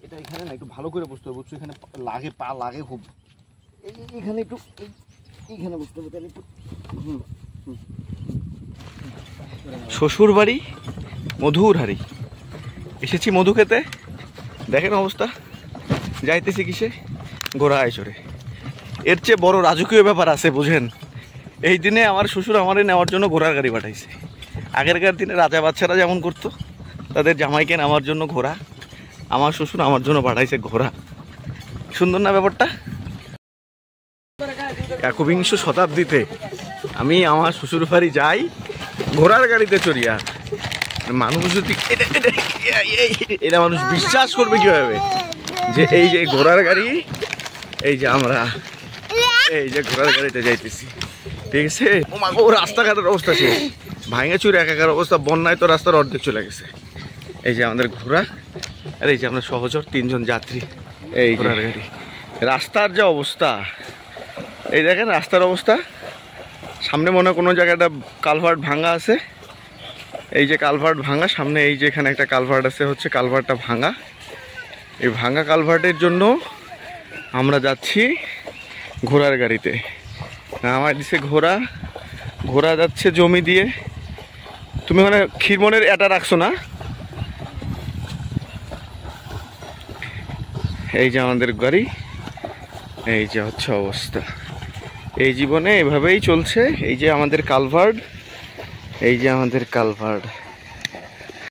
এটা এখানে না একটু ভালো করে বসতে হবে, বুঝছো? এখানে লাগে, পা লাগে খুব। এখানে একটু এইখানে বসতে হবে তাহলে একটু। শ্বশুর বাড়ি মধুর হাড়ি, এসেছি মধু খেতে। দেখেন অবস্থা, যাইতেছি কিসে? ঘোড়ায় চড়ে। এর চেয়ে বড় রাজকীয় ব্যাপার আছে বুঝেন? এই দিনে আমার শ্বশুর আমারে নেওয়ার জন্য ঘোড়ার গাড়ি পাঠাইছে। আগেরকার দিনে রাজা বাচ্চারা যেমন করতো, তাদের জামাইকে নেওয়ার জন্য ঘোড়া, আমার শ্বশুর আমার জন্য পাঠাইছে ঘোড়া। সুন্দর না ব্যাপারটা? 21শ শতাব্দীতে আমি আমার শ্বশুর বাড়ি যাই ঘোড়ার গাড়িতে চড়িয়া। মানুষ যদি এটা মানুষ বিশ্বাস করবে কিভাবে যে এই যে ঘোড়ার গাড়ি, এই যে আমরা এই যে ঘোড়ার গাড়িতে যাইতেছি, ঠিক আছে? ও রাস্তাঘাটের অবস্থা শেষ, ভাঙে চুরে একাকার অবস্থা, বন্যায় তো রাস্তার অর্ধেক চলে গেছে। এই যে আমাদের ঘোড়া, আর এই যে আমরা সহচর 3 জন যাত্রী এই ঘোড়ার গাড়ি। রাস্তার যে অবস্থা, এই দেখেন রাস্তার অবস্থা। সামনে মনে হয় কোনো জায়গাটা কালভার্ট ভাঙা আছে, এই যে কালভার্ট ভাঙা সামনে, এই যে এখানে একটা কালভার্ট আছে, হচ্ছে কালভার্টটা ভাঙা। এই ভাঙা কালভার্টের জন্য আমরা যাচ্ছি ঘোড়ার গাড়িতে। আমার দিছে ঘোড়া, ঘোড়া যাচ্ছে জমি দিয়ে। তুমি ওখানে ক্ষীরমনের এটা রাখছো না? এই যে আমাদের গাড়ি, এই যে হচ্ছে অবস্থা। এই জীবনে এভাবেই চলছে। এই যে আমাদের কালভার্ট, এই যে আমাদের কালভার্ট।